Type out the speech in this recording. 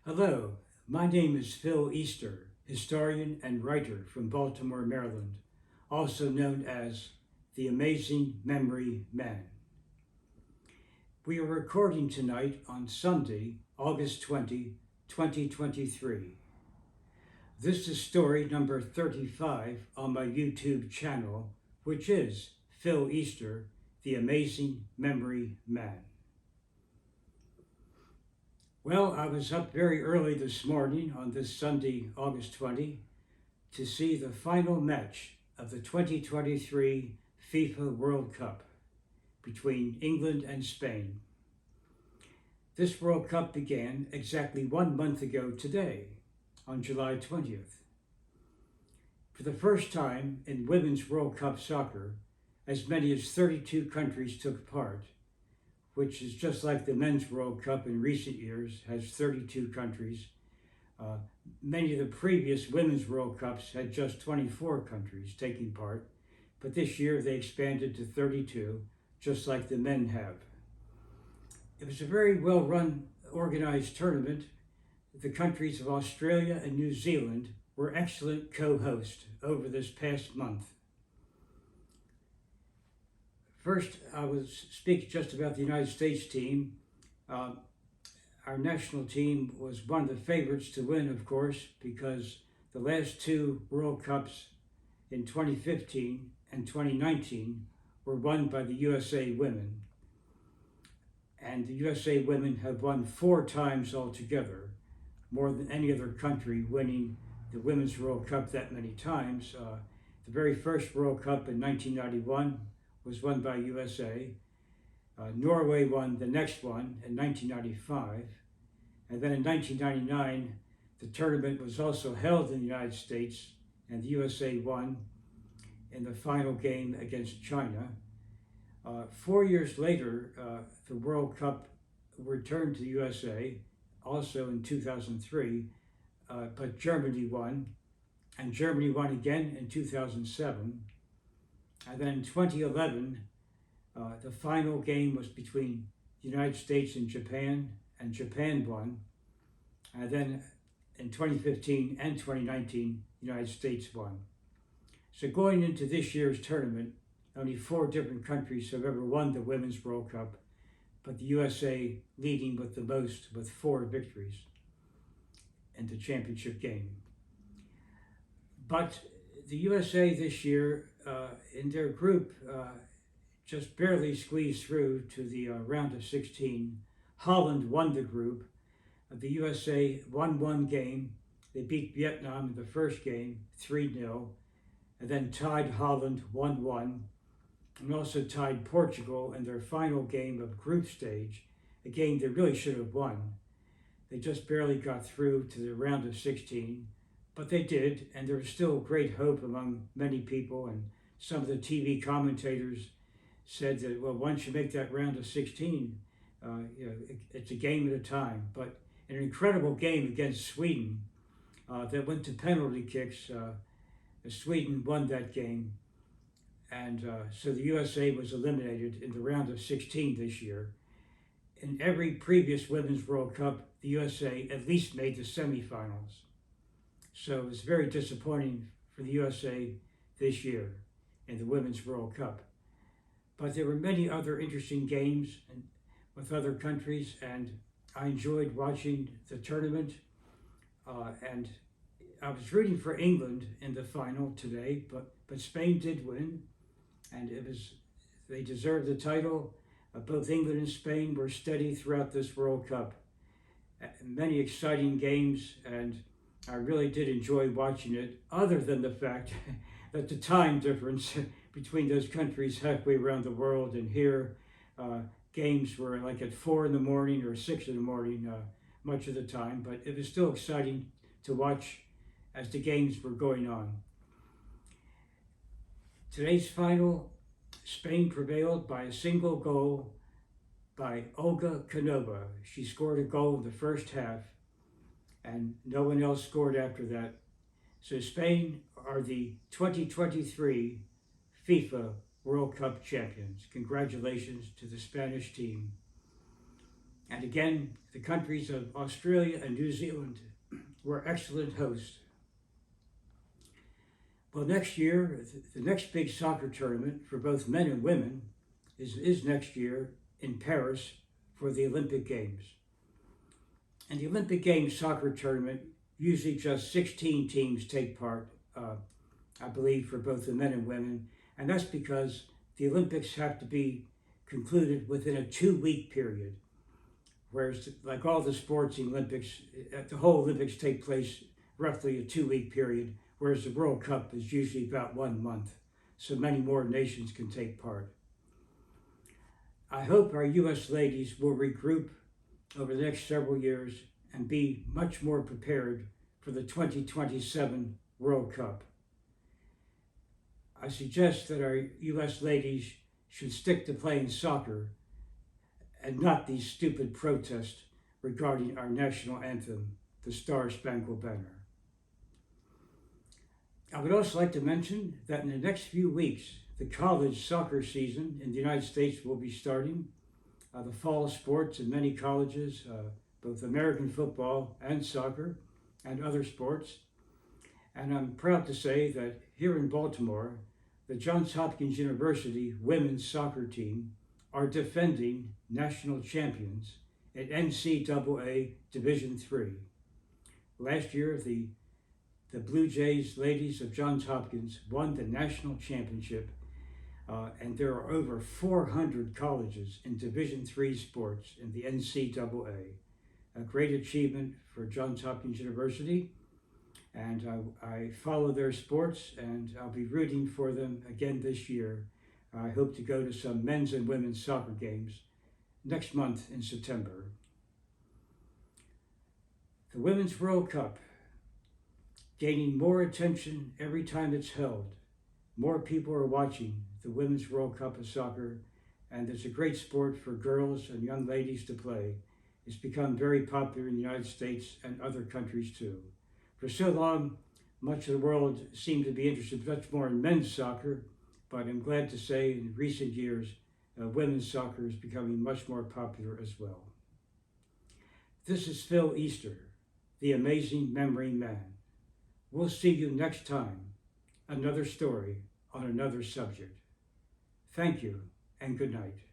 Hello, my name is Phil Easter, historian and writer from Baltimore, Maryland, also known as the Amazing Memory Man. We are recording tonight on Sunday, August 20, 2023. This is story number 35 on my YouTube channel, which is Phil Easter, the Amazing Memory Man. Well, I was up very early this morning on this Sunday, August 20, to see the final match of the 2023 FIFA World Cup between England and Spain. This World Cup began exactly 1 month ago today, on July 20th. For the first time in Women's World Cup soccer, as many as 32 countries took part, which is just like the Men's World Cup in recent years, has 32 countries. Many of the previous Women's World Cups had just 24 countries taking part, but this year they expanded to 32, just like the men have. It was a very well-run, organized tournament. The countries of Australia and New Zealand were excellent co-hosts over this past month. First, I will speak just about the United States team. Our national team was one of the favorites to win, of course, because the last two World Cups in 2015 and 2019 were won by the USA women. And the USA women have won 4 times altogether, more than any other country winning the Women's World Cup that many times. The very first World Cup in 1991 was won by USA. Norway won the next one in 1995. And then in 1999, the tournament was also held in the United States, and the USA won in the final game against China. 4 years later, the World Cup returned to the USA, also in 2003, but Germany won, and Germany won again in 2007. And then in 2011, the final game was between the United States and Japan won. And then in 2015 and 2019, the United States won. So going into this year's tournament, only 4 different countries have ever won the Women's World Cup, but the USA leading with the most, with 4 victories in the championship game. But the USA this year, in their group, just barely squeezed through to the round of 16. Holland won the group. The USA won 1 game. They beat Vietnam in the first game, 3-0, and then tied Holland 1-1, and also tied Portugal in their final game of group stage, a game they really should have won. They just barely got through to the round of 16. But they did, and there was still great hope among many people, and some of the TV commentators said that, well, once you make that round of 16, it's a game at a time. But an incredible game against Sweden that went to penalty kicks. Sweden won that game, and so the USA was eliminated in the round of 16 this year. In every previous Women's World Cup, the USA at least made the semifinals. So it was very disappointing for the USA this year in the Women's World Cup. But there were many other interesting games with other countries, and I enjoyed watching the tournament. And I was rooting for England in the final today, but Spain did win, and they deserved the title. Both England and Spain were steady throughout this World Cup. Many exciting games, and I really did enjoy watching it, other than the fact that the time difference between those countries halfway around the world, and here games were like at 4 in the morning or 6 in the morning much of the time, but it was still exciting to watch as the games were going on. Today's final, Spain prevailed by a single goal by Olga Canova. She scored a goal in the first half, and no one else scored after that. So Spain are the 2023 FIFA World Cup champions. Congratulations to the Spanish team. And again, the countries of Australia and New Zealand were excellent hosts. Well, next year, the next big soccer tournament for both men and women is next year in Paris for the Olympic Games. And the Olympic Games soccer tournament, usually just 16 teams take part, I believe, for both the men and women. And that's because the Olympics have to be concluded within a 2-week period. Whereas, like all the sports, the Olympics, the whole Olympics take place roughly a 2-week period, whereas the World Cup is usually about 1 month, so many more nations can take part. I hope our U.S. ladies will regroup over the next several years and be much more prepared for the 2027 World Cup. I suggest that our U.S. ladies should stick to playing soccer and not these stupid protests regarding our national anthem, the Star-Spangled Banner. I would also like to mention that in the next few weeks, the college soccer season in the United States will be starting. The fall sports in many colleges, both American football and soccer and other sports. And I'm proud to say that here in Baltimore, the Johns Hopkins University women's soccer team are defending national champions at NCAA Division III. Last year, the Blue Jays ladies of Johns Hopkins won the national championship, and there are over 400 colleges in Division III sports in the NCAA. A great achievement for Johns Hopkins University, and I follow their sports, and I'll be rooting for them again this year. I hope to go to some men's and women's soccer games next month in September. The Women's World Cup, gaining more attention every time it's held. More people are watching the Women's World Cup of soccer, and it's a great sport for girls and young ladies to play. It's become very popular in the United States and other countries too. For so long, much of the world seemed to be interested much more in men's soccer, but I'm glad to say in recent years, women's soccer is becoming much more popular as well. This is Phil Easter, the amazing memory man. We'll see you next time, another story on another subject. Thank you and good night.